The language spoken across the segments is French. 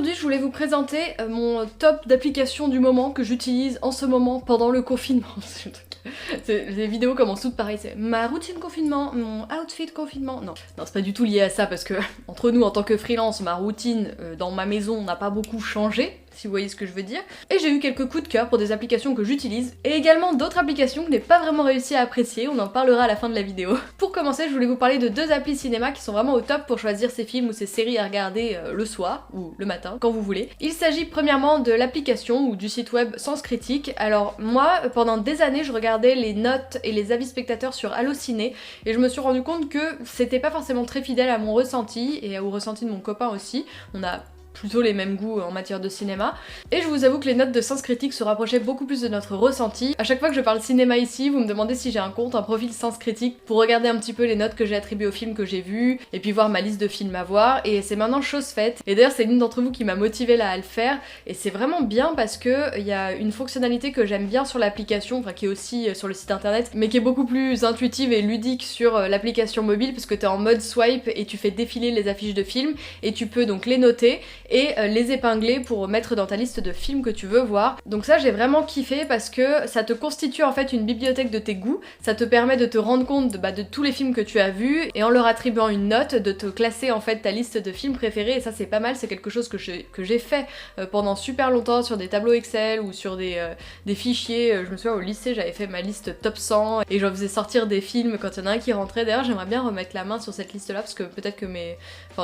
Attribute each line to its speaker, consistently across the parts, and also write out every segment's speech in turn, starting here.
Speaker 1: aujourd'hui je voulais vous présenter mon top d'applications du moment que j'utilise en ce moment pendant le confinement. Les vidéos commencent toutes pareilles, c'est ma routine confinement, mon outfit confinement. Non, c'est pas du tout lié à ça parce que entre nous en tant que freelance, ma routine dans ma maison n'a pas beaucoup changé, si vous voyez ce que je veux dire. Et j'ai eu quelques coups de cœur pour des applications que j'utilise et également d'autres applications que je n'ai pas vraiment réussi à apprécier, on en parlera à la fin de la vidéo. Pour commencer, je voulais vous parler de deux applis cinéma qui sont vraiment au top pour choisir ces films ou ces séries à regarder le soir ou le matin, quand vous voulez. Il s'agit premièrement de l'application ou du site web Sens Critique. Alors moi, pendant des années, je regardais les notes et les avis spectateurs sur Allociné et je me suis rendu compte que c'était pas forcément très fidèle à mon ressenti et au ressenti de mon copain aussi. On a plutôt les mêmes goûts en matière de cinéma. Et je vous avoue que les notes de Sens Critique se rapprochaient beaucoup plus de notre ressenti. À chaque fois que je parle cinéma ici, vous me demandez si j'ai un compte, un profil Sens Critique pour regarder un petit peu les notes que j'ai attribuées aux films que j'ai vus et puis voir ma liste de films à voir. Et c'est maintenant chose faite. Et d'ailleurs c'est l'une d'entre vous qui m'a motivée là à le faire. Et c'est vraiment bien parce que il y a une fonctionnalité que j'aime bien sur l'application, enfin qui est aussi sur le site internet, mais qui est beaucoup plus intuitive et ludique sur l'application mobile parce que t'es en mode swipe et tu fais défiler les affiches de films et tu peux donc les noter et les épingler pour mettre dans ta liste de films que tu veux voir. Donc ça j'ai vraiment kiffé parce que ça te constitue en fait une bibliothèque de tes goûts, ça te permet de te rendre compte de tous les films que tu as vus et en leur attribuant une note, de te classer en fait ta liste de films préférés et ça c'est pas mal, c'est quelque chose que j'ai fait pendant super longtemps sur des tableaux Excel ou sur des fichiers. Je me souviens au lycée j'avais fait ma liste top 100 et j'en faisais sortir des films quand il y en a un qui rentrait. D'ailleurs j'aimerais bien remettre la main sur cette liste là parce que peut-être que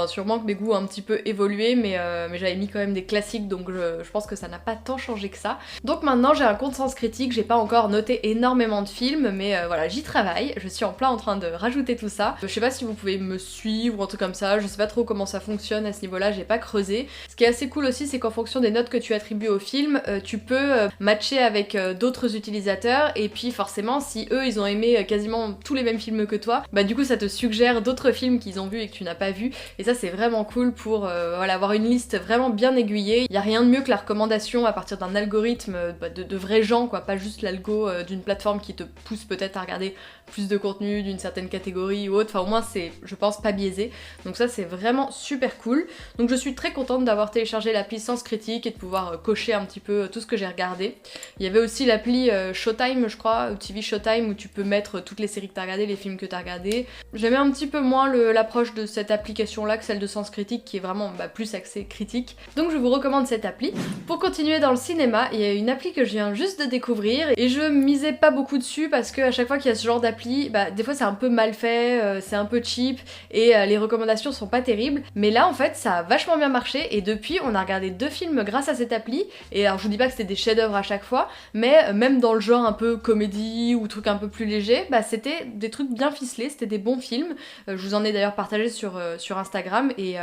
Speaker 1: sûrement que mes goûts ont un petit peu évolué mais j'avais mis quand même des classiques donc je pense que ça n'a pas tant changé que ça. Donc maintenant j'ai un compte Sens Critique, j'ai pas encore noté énormément de films mais voilà j'y travaille, je suis en plein en train de rajouter tout ça. Je sais pas si vous pouvez me suivre ou un truc comme ça, je sais pas trop comment ça fonctionne à ce niveau là, j'ai pas creusé. Ce qui est assez cool aussi c'est qu'en fonction des notes que tu attribues au film, tu peux matcher avec d'autres utilisateurs et puis forcément si eux ils ont aimé quasiment tous les mêmes films que toi, bah du coup ça te suggère d'autres films qu'ils ont vus et que tu n'as pas vu et ça c'est vraiment cool pour voilà, avoir une liste vraiment bien aiguillée. Il y a rien de mieux que la recommandation à partir d'un algorithme de vrais gens quoi, pas juste l'algo d'une plateforme qui te pousse peut-être à regarder plus de contenu d'une certaine catégorie ou autre, enfin au moins c'est je pense pas biaisé, donc ça c'est vraiment super cool. Donc je suis très contente d'avoir téléchargé l'appli Sens Critique et de pouvoir cocher un petit peu tout ce que j'ai regardé. Il y avait aussi l'appli Showtime je crois, ou TV Showtime où tu peux mettre toutes les séries que t'as regardées, les films que t'as regardés. J'aimais un petit peu moins l'approche de cette application là que celle de Sens Critique qui est vraiment plus axée critique. Donc je vous recommande cette appli. Pour continuer dans le cinéma, il y a une appli que je viens juste de découvrir et je misais pas beaucoup dessus parce que à chaque fois qu'il y a ce genre d'appli, des fois c'est un peu mal fait, c'est un peu cheap et les recommandations sont pas terribles. Mais là en fait ça a vachement bien marché et depuis on a regardé 2 films grâce à cette appli. Et alors je vous dis pas que c'était des chefs-d'œuvre à chaque fois, mais même dans le genre un peu comédie ou truc un peu plus léger, c'était des trucs bien ficelés, c'était des bons films. Je vous en ai d'ailleurs partagé sur Instagram et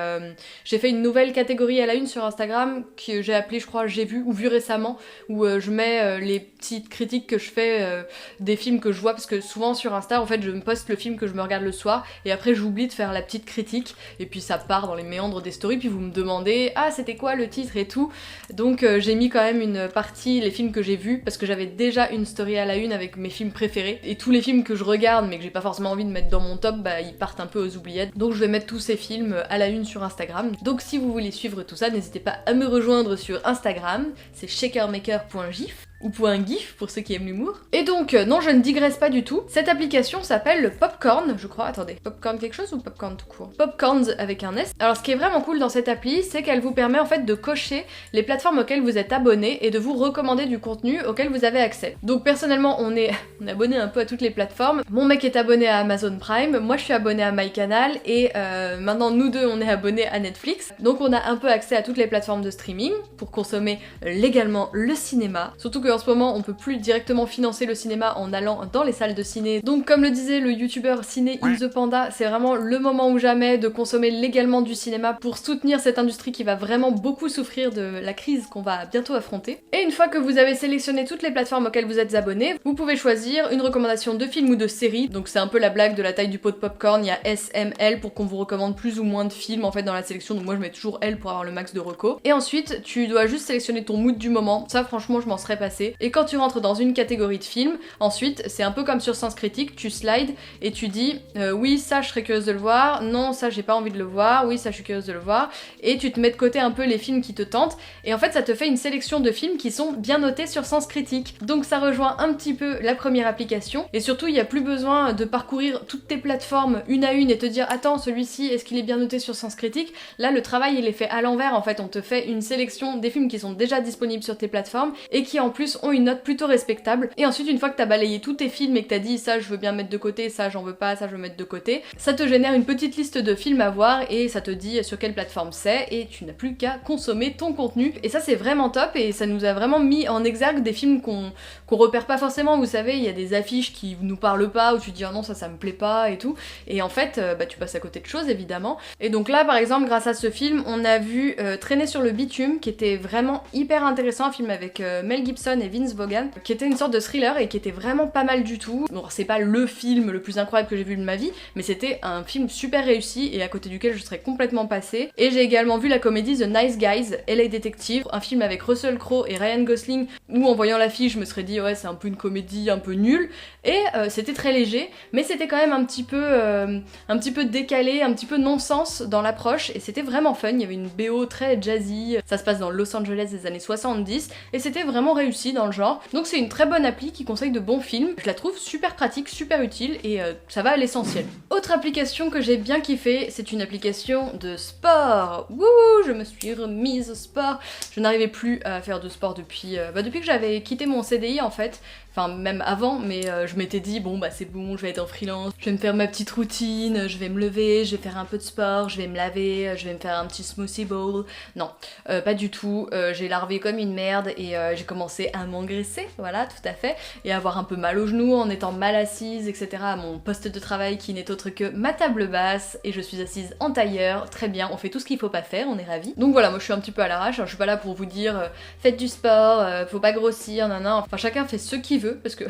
Speaker 1: j'ai fait une nouvelle catégorie à la une sur Instagram que j'ai appelée je crois j'ai vu ou vu récemment où je mets les petites critiques que je fais des films que je vois parce que souvent sur Insta en fait je me poste le film que je me regarde le soir et après j'oublie de faire la petite critique et puis ça part dans les méandres des stories puis vous me demandez ah c'était quoi le titre et tout, donc j'ai mis quand même une partie les films que j'ai vus parce que j'avais déjà une story à la une avec mes films préférés et tous les films que je regarde mais que j'ai pas forcément envie de mettre dans mon top ils partent un peu aux oubliettes, donc je vais mettre tous ces films à la une sur Instagram. Donc si vous voulez suivre tout ça, n'hésitez pas à me rejoindre sur Instagram, c'est shakermaker.gif ou .gif pour ceux qui aiment l'humour. Et donc, non, je ne digresse pas du tout. Cette application s'appelle le Popcorn, je crois. Attendez, Popcorn quelque chose ou Popcorn tout court? Popcorns avec un S. Alors, ce qui est vraiment cool dans cette appli, c'est qu'elle vous permet en fait de cocher les plateformes auxquelles vous êtes abonné et de vous recommander du contenu auquel vous avez accès. Donc, personnellement, on est abonné un peu à toutes les plateformes. Mon mec est abonné à Amazon Prime, moi je suis abonnée à MyCanal et maintenant nous deux on est abonnés à Netflix. Donc, on a un peu accès à toutes les plateformes de streaming pour consommer légalement le cinéma. Surtout que en ce moment on peut plus directement financer le cinéma en allant dans les salles de ciné. Donc comme le disait le youtubeur Ciné in the Panda, c'est vraiment le moment ou jamais de consommer légalement du cinéma pour soutenir cette industrie qui va vraiment beaucoup souffrir de la crise qu'on va bientôt affronter. Et une fois que vous avez sélectionné toutes les plateformes auxquelles vous êtes abonné, vous pouvez choisir une recommandation de film ou de série. Donc c'est un peu la blague de la taille du pot de popcorn, il y a S, M, L pour qu'on vous recommande plus ou moins de films en fait dans la sélection, donc moi je mets toujours L pour avoir le max de recos. Et ensuite tu dois juste sélectionner ton mood du moment, ça franchement je m'en serais passé passer. Et quand tu rentres dans une catégorie de films, ensuite c'est un peu comme sur Sens Critique, tu slides et tu dis oui ça je serais curieuse de le voir, non ça j'ai pas envie de le voir, oui ça je suis curieuse de le voir, et tu te mets de côté un peu les films qui te tentent, et en fait ça te fait une sélection de films qui sont bien notés sur Sens Critique. Donc ça rejoint un petit peu la première application, et surtout il n'y a plus besoin de parcourir toutes tes plateformes une à une et te dire attends celui-ci est-ce qu'il est bien noté sur Sens Critique. Là le travail il est fait à l'envers, en fait on te fait une sélection des films qui sont déjà disponibles sur tes plateformes et qui en plus ont une note plutôt respectable, et ensuite une fois que t'as balayé tous tes films et que t'as dit ça je veux bien mettre de côté, ça j'en veux pas, ça je veux mettre de côté, ça te génère une petite liste de films à voir et ça te dit sur quelle plateforme c'est, et tu n'as plus qu'à consommer ton contenu. Et ça c'est vraiment top, et ça nous a vraiment mis en exergue des films qu'on repère pas forcément. Vous savez, il y a des affiches qui nous parlent pas, où tu te dis oh non ça me plaît pas et tout, et en fait bah, tu passes à côté de choses évidemment. Et donc là par exemple grâce à ce film on a vu Traîner sur le bitume, qui était vraiment hyper intéressant, un film avec Mel Gibson et Vince Vaughn, qui était une sorte de thriller et qui était vraiment pas mal du tout. Bon c'est pas le film le plus incroyable que j'ai vu de ma vie, mais c'était un film super réussi et à côté duquel je serais complètement passée. Et j'ai également vu la comédie The Nice Guys, LA Detective, un film avec Russell Crowe et Ryan Gosling, où en voyant l'affiche je me serais dit ouais c'est un peu une comédie un peu nulle, et c'était très léger, mais c'était quand même un petit peu décalé, un petit peu non-sens dans l'approche, et c'était vraiment fun. Il y avait une BO très jazzy, ça se passe dans Los Angeles des années 70, et c'était vraiment réussi dans le genre. Donc c'est une très bonne appli qui conseille de bons films, je la trouve super pratique, super utile, et ça va à l'essentiel. Autre application que j'ai bien kiffé, c'est une application de sport. Wouhou, je me suis remise au sport. Je n'arrivais plus à faire de sport depuis que j'avais quitté mon CDI en fait. Enfin même avant, mais je m'étais dit bon bah c'est bon, je vais être en freelance, je vais me faire ma petite routine, je vais me lever, je vais faire un peu de sport, je vais me laver, je vais me faire un petit smoothie bowl. Non, pas du tout, j'ai larvé comme une merde et j'ai commencé à m'engraisser, voilà tout à fait, et avoir un peu mal aux genoux en étant mal assise, etc. à mon poste de travail qui n'est autre que ma table basse, et je suis assise en tailleur, très bien, on fait tout ce qu'il faut pas faire, on est ravis. Donc voilà, moi je suis un petit peu à l'arrache, je suis pas là pour vous dire faites du sport, faut pas grossir, nan, enfin chacun fait ce qu'il veut, parce que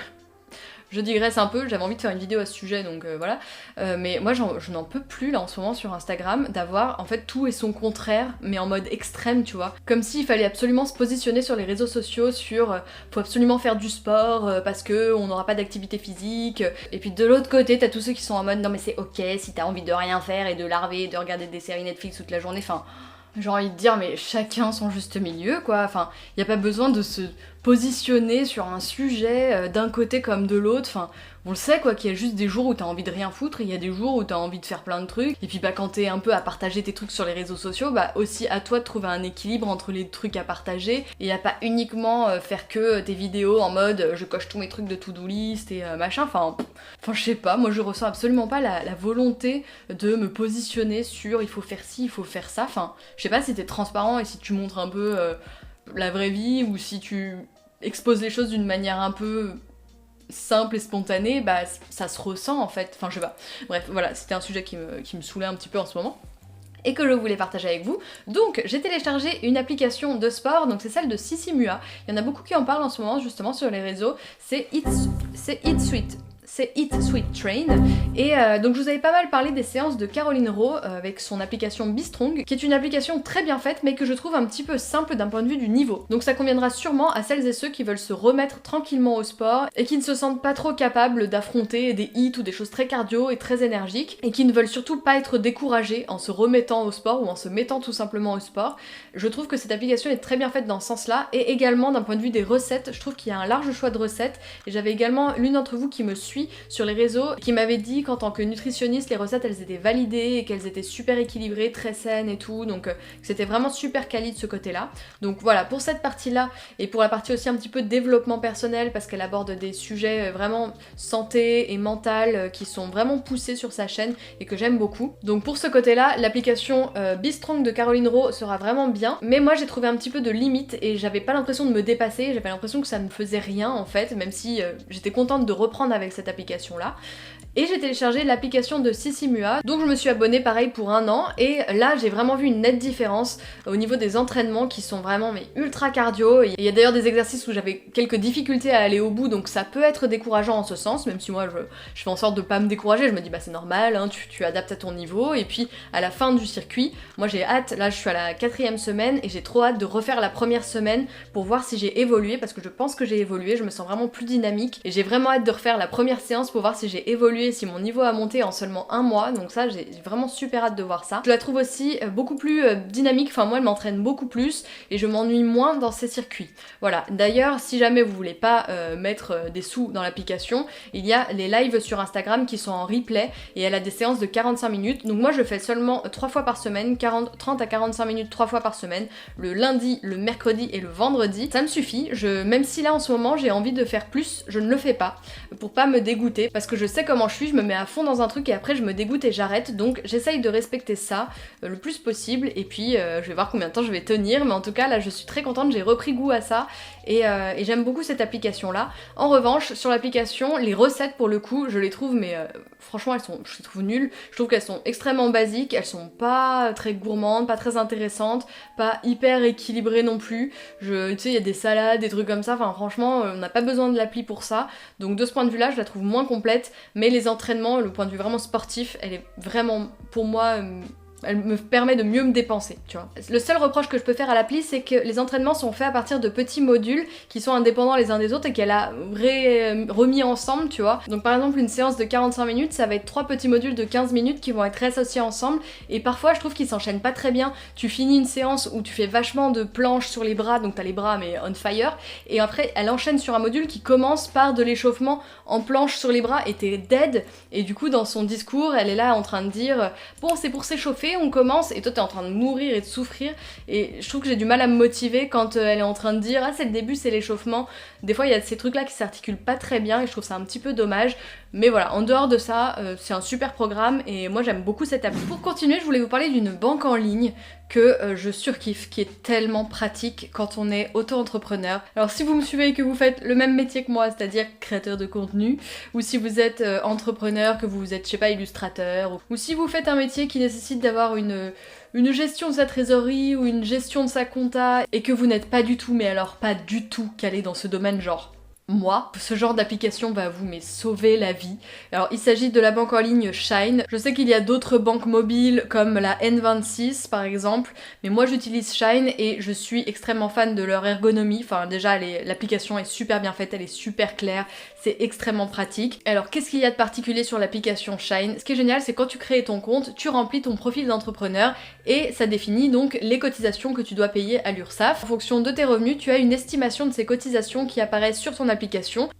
Speaker 1: je digresse un peu, j'avais envie de faire une vidéo à ce sujet donc voilà, mais moi je n'en peux plus là en ce moment sur Instagram d'avoir en fait tout et son contraire, mais en mode extrême tu vois, comme s'il fallait absolument se positionner sur les réseaux sociaux sur faut absolument faire du sport parce que on n'aura pas d'activité physique, et puis de l'autre côté t'as tous ceux qui sont en mode non mais c'est ok si t'as envie de rien faire et de larver et de regarder des séries Netflix toute la journée, enfin j'ai envie de dire mais chacun son juste milieu quoi, enfin y a pas besoin de se positionner sur un sujet d'un côté comme de l'autre, enfin on le sait quoi, qu'il y a juste des jours où t'as envie de rien foutre et il y a des jours où t'as envie de faire plein de trucs, et puis bah quand t'es un peu à partager tes trucs sur les réseaux sociaux, bah aussi à toi de trouver un équilibre entre les trucs à partager et à pas uniquement faire que tes vidéos en mode je coche tous mes trucs de to-do list et machin, enfin je sais pas, moi je ressens absolument pas la volonté de me positionner sur il faut faire ci, il faut faire ça, enfin je sais pas si t'es transparent et si tu montres un peu la vraie vie, ou si tu exposes les choses d'une manière un peu simple et spontanée, bah ça se ressent en fait, enfin je sais pas. Bref, voilà, c'était un sujet qui me saoulait un petit peu en ce moment et que je voulais partager avec vous. Donc j'ai téléchargé une application de sport, donc c'est celle de Sissi Mua. Il y en a beaucoup qui en parlent en ce moment justement sur les réseaux, c'est Eat Sweet. C'est Eat Sweet Train, et donc je vous avais pas mal parlé des séances de Caroline Rowe avec son application Be-Strong, qui est une application très bien faite mais que je trouve un petit peu simple d'un point de vue du niveau. Donc ça conviendra sûrement à celles et ceux qui veulent se remettre tranquillement au sport et qui ne se sentent pas trop capables d'affronter des hits ou des choses très cardio et très énergiques, et qui ne veulent surtout pas être découragés en se remettant au sport ou en se mettant tout simplement au sport. Je trouve que cette application est très bien faite dans ce sens-là, et également d'un point de vue des recettes, je trouve qu'il y a un large choix de recettes, et j'avais également l'une d'entre vous qui me suit sur les réseaux qui m'avait dit qu'en tant que nutritionniste les recettes elles étaient validées et qu'elles étaient super équilibrées, très saines et tout, donc c'était vraiment super quali de ce côté là. Donc voilà pour cette partie là, et pour la partie aussi un petit peu développement personnel parce qu'elle aborde des sujets vraiment santé et mental qui sont vraiment poussés sur sa chaîne et que j'aime beaucoup. Donc pour ce côté là l'application Be-Strong de Caroline Rowe sera vraiment bien, mais moi j'ai trouvé un petit peu de limite et j'avais pas l'impression de me dépasser, j'avais l'impression que ça ne faisait rien en fait, même si j'étais contente de reprendre avec cette application là. et j'ai téléchargé l'application de Sissimua, donc je me suis abonnée pareil pour 1 an, et là j'ai vraiment vu une nette différence au niveau des entraînements qui sont vraiment mais ultra cardio. Il y a d'ailleurs des exercices où j'avais quelques difficultés à aller au bout, donc ça peut être décourageant en ce sens, même si moi je fais en sorte de pas me décourager, je me dis bah c'est normal, hein, tu adaptes à ton niveau, et puis à la fin du circuit, moi j'ai hâte, là je suis à la 4e semaine, et j'ai trop hâte de refaire la première semaine pour voir si j'ai évolué, parce que je pense que j'ai évolué, je me sens vraiment plus dynamique, et j'ai vraiment hâte de refaire la première séance pour voir si j'ai évolué, si mon niveau a monté en seulement 1 mois, donc ça j'ai vraiment super hâte de voir ça. Je la trouve aussi beaucoup plus dynamique, enfin moi elle m'entraîne beaucoup plus, et je m'ennuie moins dans ces circuits. Voilà, d'ailleurs si jamais vous voulez pas mettre des sous dans l'application, il y a les lives sur Instagram qui sont en replay, et elle a des séances de 45 minutes, donc moi je fais seulement 3 fois par semaine, 30 à 45 minutes 3 fois par semaine, le lundi, le mercredi et le vendredi, ça me suffit. Même si là en ce moment j'ai envie de faire plus, je ne le fais pas, pour pas me dégoûter, parce que je sais comment je suis, je me mets à fond dans un truc et après je me dégoûte et j'arrête, donc j'essaye de respecter ça le plus possible, et puis je vais voir combien de temps je vais tenir, mais en tout cas là je suis très contente, j'ai repris goût à ça, et j'aime beaucoup cette application là. En revanche, sur l'application, les recettes pour le coup, je les trouve, mais franchement je les trouve nulles, je trouve qu'elles sont extrêmement basiques, elles sont pas très gourmandes, pas très intéressantes, pas hyper équilibrées non plus, tu sais il y a des salades, des trucs comme ça, enfin franchement on n'a pas besoin de l'appli pour ça, donc de ce point de vue là je la trouve moins complète, mais les entraînements, le point de vue vraiment sportif, elle est vraiment pour moi elle me permet de mieux me dépenser, tu vois. Le seul reproche que je peux faire à l'appli, c'est que les entraînements sont faits à partir de petits modules qui sont indépendants les uns des autres et qu'elle a remis ensemble, tu vois. Donc par exemple, une séance de 45 minutes, ça va être 3 petits modules de 15 minutes qui vont être associés ensemble, et parfois je trouve qu'ils s'enchaînent pas très bien. Tu finis une séance où tu fais vachement de planches sur les bras, donc t'as les bras mais on fire, et après elle enchaîne sur un module qui commence par de l'échauffement en planche sur les bras et t'es dead, et du coup dans son discours, elle est là en train de dire bon c'est pour s'échauffer, on commence, et toi t'es en train de mourir et de souffrir, et je trouve que j'ai du mal à me motiver quand elle est en train de dire ah c'est le début, c'est l'échauffement. Des fois il y a ces trucs là qui s'articulent pas très bien et je trouve ça un petit peu dommage, mais voilà, en dehors de ça c'est un super programme et moi j'aime beaucoup cette appli. Pour continuer, je voulais vous parler d'une banque en ligne que je surkiffe, qui est tellement pratique quand on est auto-entrepreneur. Alors si vous me suivez et que vous faites le même métier que moi, c'est-à-dire créateur de contenu, ou si vous êtes entrepreneur, que vous êtes, je sais pas, illustrateur, ou si vous faites un métier qui nécessite d'avoir une gestion de sa trésorerie ou une gestion de sa compta, et que vous n'êtes pas du tout, mais alors pas du tout calé dans ce domaine, genre moi, ce genre d'application va vous sauver la vie. Alors il s'agit de la banque en ligne Shine. Je sais qu'il y a d'autres banques mobiles comme la N26 par exemple, mais moi j'utilise Shine et je suis extrêmement fan de leur ergonomie. Enfin déjà l'application est super bien faite, elle est super claire, c'est extrêmement pratique. Alors qu'est-ce qu'il y a de particulier sur l'application Shine? Ce qui est génial, c'est quand tu crées ton compte, tu remplis ton profil d'entrepreneur et ça définit donc les cotisations que tu dois payer à l'URSSAF. En fonction de tes revenus, tu as une estimation de ces cotisations qui apparaissent sur ton application,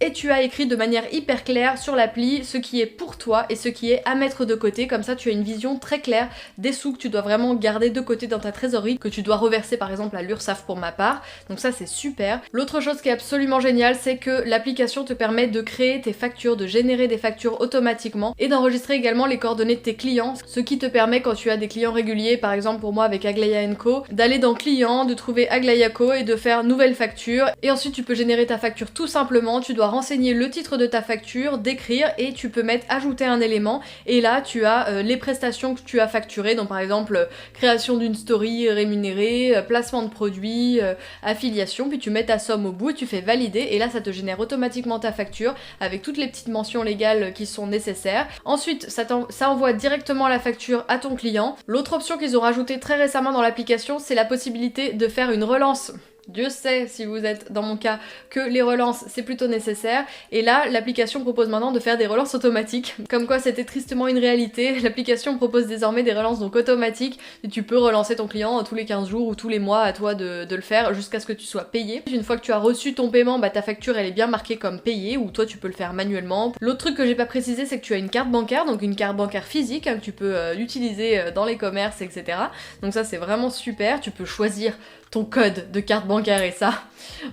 Speaker 1: et tu as écrit de manière hyper claire sur l'appli ce qui est pour toi et ce qui est à mettre de côté. Comme ça tu as une vision très claire des sous que tu dois vraiment garder de côté dans ta trésorerie, que tu dois reverser par exemple à l'URSSAF pour ma part, donc ça c'est super. L'autre chose qui est absolument géniale, c'est que l'application te permet de créer tes factures, de générer des factures automatiquement et d'enregistrer également les coordonnées de tes clients, ce qui te permet quand tu as des clients réguliers, par exemple pour moi avec Aglaia & Co, d'aller dans clients, de trouver Aglaia Co et de faire nouvelle facture, et ensuite tu peux générer ta facture tout simplement. Tu dois renseigner le titre de ta facture, d'écrire, et tu peux mettre ajouter un élément, et là tu as les prestations que tu as facturées, donc par exemple création d'une story rémunérée, placement de produits, affiliation, puis tu mets ta somme au bout et tu fais valider, et là ça te génère automatiquement ta facture avec toutes les petites mentions légales qui sont nécessaires. Ensuite ça envoie directement la facture à ton client. L'autre option qu'ils ont rajoutée très récemment dans l'application, c'est la possibilité de faire une relance. Dieu sait, si vous êtes dans mon cas, que les relances c'est plutôt nécessaire, et là l'application propose maintenant de faire des relances automatiques, comme quoi c'était tristement une réalité. L'application propose désormais des relances donc automatiques, et tu peux relancer ton client tous les 15 jours ou tous les mois, à toi de le faire jusqu'à ce que tu sois payé. Une fois que tu as reçu ton paiement, ta facture elle est bien marquée comme payée, ou toi tu peux le faire manuellement. L'autre truc que j'ai pas précisé, c'est que tu as une carte bancaire, donc une carte bancaire physique que tu peux utiliser dans les commerces, etc. Donc ça c'est vraiment super, tu peux choisir ton code de carte bancaire. Et ça,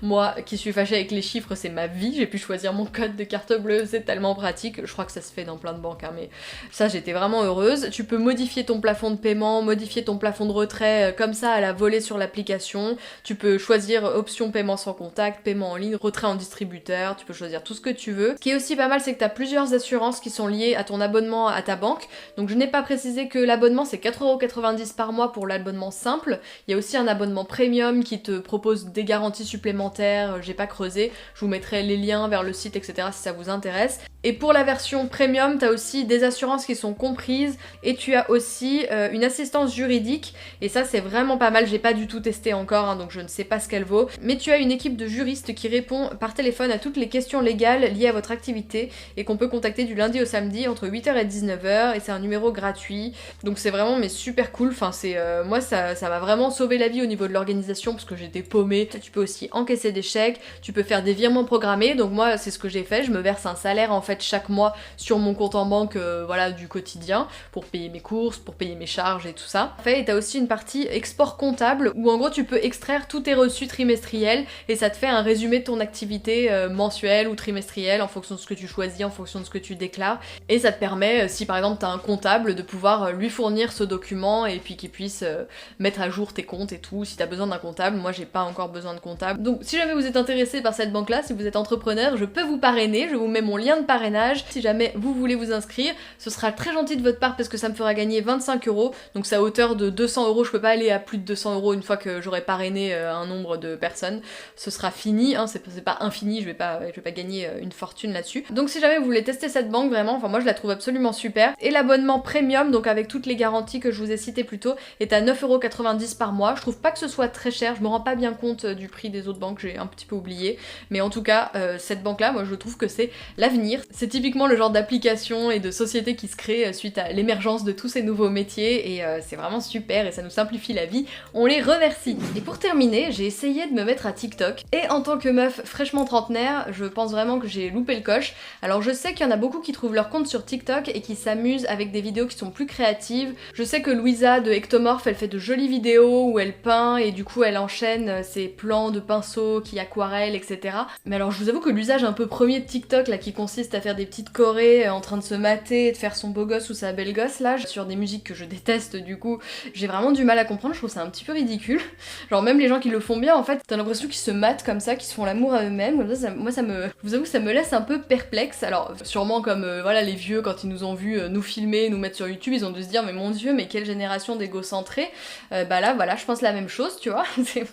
Speaker 1: moi qui suis fâchée avec les chiffres, c'est ma vie, j'ai pu choisir mon code de carte bleue, c'est tellement pratique. Je crois que ça se fait dans plein de banques, hein, mais ça j'étais vraiment heureuse. Tu peux modifier ton plafond de paiement, modifier ton plafond de retrait comme ça à la volée sur l'application. Tu peux choisir option paiement sans contact, paiement en ligne, retrait en distributeur, tu peux choisir tout ce que tu veux. Ce qui est aussi pas mal, c'est que tu as plusieurs assurances qui sont liées à ton abonnement à ta banque. Donc je n'ai pas précisé que l'abonnement c'est 4,90€ par mois pour l'abonnement simple. Il y a aussi un abonnement premium qui te propose des garanties supplémentaires, j'ai pas creusé. Je vous mettrai les liens vers le site, etc. si ça vous intéresse. Et pour la version premium, t'as aussi des assurances qui sont comprises et tu as aussi une assistance juridique. Et ça c'est vraiment pas mal, j'ai pas du tout testé encore, hein, donc je ne sais pas ce qu'elle vaut. Mais tu as une équipe de juristes qui répond par téléphone à toutes les questions légales liées à votre activité et qu'on peut contacter du lundi au samedi entre 8h et 19h et c'est un numéro gratuit. Donc c'est vraiment mais super cool, enfin c'est moi ça m'a vraiment sauvé la vie au niveau de l'organisation parce que j'étais paumée. Tu peux aussi encaisser des chèques, tu peux faire des virements programmés, donc moi c'est ce que j'ai fait, je me verse un salaire en fait chaque mois sur mon compte en banque voilà du quotidien pour payer mes courses, pour payer mes charges et tout ça. En fait, et t'as aussi une partie export comptable où en gros tu peux extraire tous tes reçus trimestriels et ça te fait un résumé de ton activité mensuelle ou trimestrielle en fonction de ce que tu choisis, en fonction de ce que tu déclares et ça te permet si par exemple t'as un comptable de pouvoir lui fournir ce document et puis qu'il puisse mettre à jour tes comptes et tout. Si t'as besoin d'un comptable, moi j'ai pas encore besoin de comptable. Donc si jamais vous êtes intéressé par cette banque là, si vous êtes entrepreneur, je peux vous parrainer, je vous mets mon lien de parrainage si jamais vous voulez vous inscrire. Ce sera très gentil de votre part parce que ça me fera gagner 25€, donc c'est à hauteur de 200€, je peux pas aller à plus de 200€ une fois que j'aurai parrainé un nombre de personnes. Ce sera fini, hein, c'est pas infini, je vais pas gagner une fortune là-dessus. Donc si jamais vous voulez tester cette banque, vraiment, enfin moi je la trouve absolument super. Et l'abonnement premium, donc avec toutes les garanties que je vous ai citées plus tôt, est à 9,90€ par mois. Je trouve pas que ce soit très cher, je me rends pas bien compte du prix des autres banques, j'ai un petit peu oublié. Mais en tout cas, cette banque-là, moi je trouve que c'est l'avenir. C'est typiquement le genre d'application et de société qui se crée suite à l'émergence de tous ces nouveaux métiers et c'est vraiment super et ça nous simplifie la vie. On les remercie. Et pour terminer, j'ai essayé de me mettre à TikTok et en tant que meuf fraîchement trentenaire, je pense vraiment que j'ai loupé le coche. Alors je sais qu'il y en a beaucoup qui trouvent leur compte sur TikTok et qui s'amusent avec des vidéos qui sont plus créatives. Je sais que Louisa de Ectomorph, elle fait de jolies vidéos où elle peint et du coup elle enchaîne ses plans de pinceau qui aquarelle, etc. Mais alors je vous avoue que l'usage un peu premier de TikTok là qui consiste à faire des petites chorés en train de se mater et de faire son beau gosse ou sa belle gosse là sur des musiques que je déteste, du coup j'ai vraiment du mal à comprendre, je trouve ça un petit peu ridicule. Genre même les gens qui le font bien en fait, t'as l'impression qu'ils se matent comme ça, qu'ils se font l'amour à eux-mêmes, comme ça, moi ça me... Je vous avoue que ça me laisse un peu perplexe. Alors sûrement comme voilà les vieux quand ils nous ont vu nous filmer, nous mettre sur YouTube, ils ont dû se dire mais mon dieu mais quelle génération d'égocentrés. Bah là voilà je pense la même chose tu vois.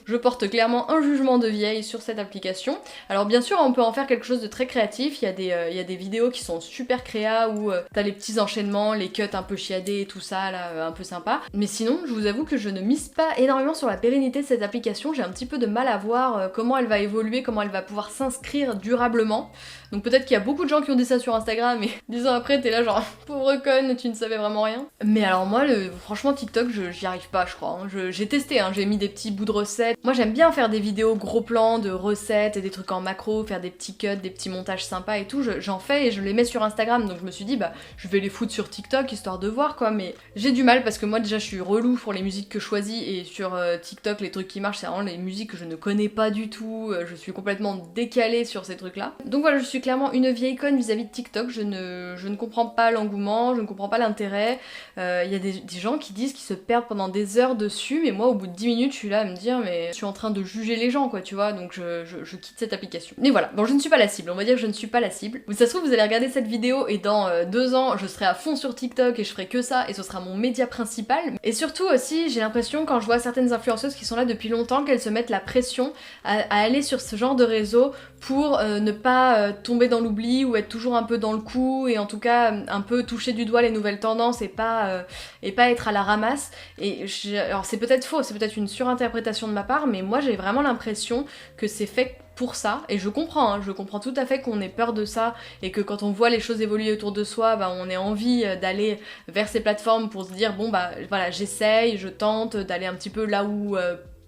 Speaker 1: Je porte clairement un jugement de vieille sur cette application. Alors bien sûr on peut en faire quelque chose de très créatif, il y a des vidéos qui sont super créa où t'as les petits enchaînements, les cuts un peu chiadés et tout ça là, un peu sympa. Mais sinon je vous avoue que je ne mise pas énormément sur la pérennité de cette application, j'ai un petit peu de mal à voir comment elle va évoluer, comment elle va pouvoir s'inscrire durablement. Donc peut-être qu'il y a beaucoup de gens qui ont dit ça sur Instagram et 10 ans après t'es là genre pauvre conne, tu ne savais vraiment rien. Mais alors moi franchement TikTok j'y arrive pas je crois, hein. J'ai testé, hein, j'ai mis des petits bouts de recettes. Moi j'aime bien faire des vidéos gros plans de recettes et des trucs en macro, faire des petits cuts, des petits montages sympas et tout, j'en fais et je les mets sur Instagram, donc je me suis dit bah je vais les foutre sur TikTok histoire de voir quoi, mais j'ai du mal parce que moi déjà je suis relou pour les musiques que je choisis et sur TikTok les trucs qui marchent c'est vraiment les musiques que je ne connais pas du tout, je suis complètement décalée sur ces trucs là. Donc voilà je suis clairement une vieille conne vis-à-vis de TikTok, je ne comprends pas l'engouement, je ne comprends pas l'intérêt, il y a des gens qui disent qu'ils se perdent pendant des heures dessus, mais moi au bout de 10 minutes je suis là à me dire mais je suis en train de juger les gens quoi tu vois, donc je quitte cette application. Mais voilà, bon je ne suis pas la cible, on va dire que je ne suis pas la cible. Mais ça se trouve vous allez regarder cette vidéo et dans 2 ans je serai à fond sur TikTok et je ferai que ça et ce sera mon média principal. Et surtout aussi j'ai l'impression quand je vois certaines influenceuses qui sont là depuis longtemps qu'elles se mettent la pression à aller sur ce genre de réseau pour ne pas tomber dans l'oubli ou être toujours un peu dans le coup et en tout cas un peu toucher du doigt les nouvelles tendances et pas être à la ramasse. Et alors c'est peut-être faux, c'est peut-être une surinterprétation de ma part, mais moi j'ai vraiment l'impression que c'est fait pour ça, et je comprends, hein, je comprends tout à fait qu'on ait peur de ça et que quand on voit les choses évoluer autour de soi, bah, on ait envie d'aller vers ces plateformes pour se dire bon bah voilà j'essaye, je tente d'aller un petit peu là où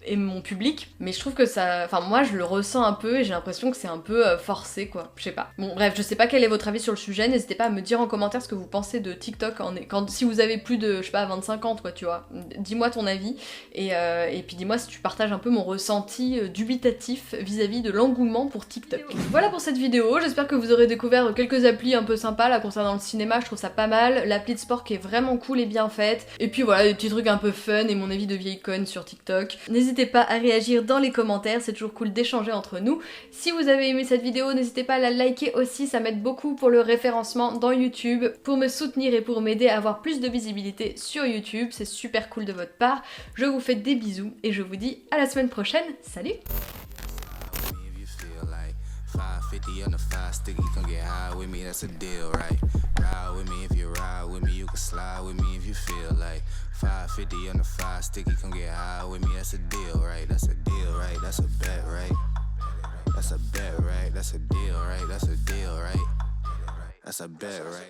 Speaker 1: et mon public, mais je trouve que ça, enfin moi je le ressens un peu et j'ai l'impression que c'est un peu forcé quoi, je sais pas. Bon bref, je sais pas quel est votre avis sur le sujet, n'hésitez pas à me dire en commentaire ce que vous pensez de TikTok si vous avez plus de, je sais pas, 25 ans toi tu vois, dis-moi ton avis et puis dis-moi si tu partages un peu mon ressenti dubitatif vis-à-vis de l'engouement pour TikTok. Voilà pour cette vidéo, j'espère que vous aurez découvert quelques applis un peu sympas là concernant le cinéma, je trouve ça pas mal, l'appli de sport qui est vraiment cool et bien faite, et puis voilà des petits trucs un peu fun et mon avis de vieille conne sur TikTok. N'hésitez pas à réagir dans les commentaires, c'est toujours cool d'échanger entre nous. Si vous avez aimé cette vidéo, n'hésitez pas à la liker aussi, ça m'aide beaucoup pour le référencement dans YouTube, pour me soutenir et pour m'aider à avoir plus de visibilité sur YouTube, c'est super cool de votre part. Je vous fais des bisous et je vous dis à la semaine prochaine, salut!
Speaker 2: 550 on the 5 sticky, come get high with me, that's a deal, right? Ride with me if you ride with me, you can slide with me if you feel like 550 on the 5 sticky, come get high with me, that's a deal, right? That's a deal, right? That's a bet, right? That's a bet, right? That's a deal, right? That's a deal, right? That's a bet, right?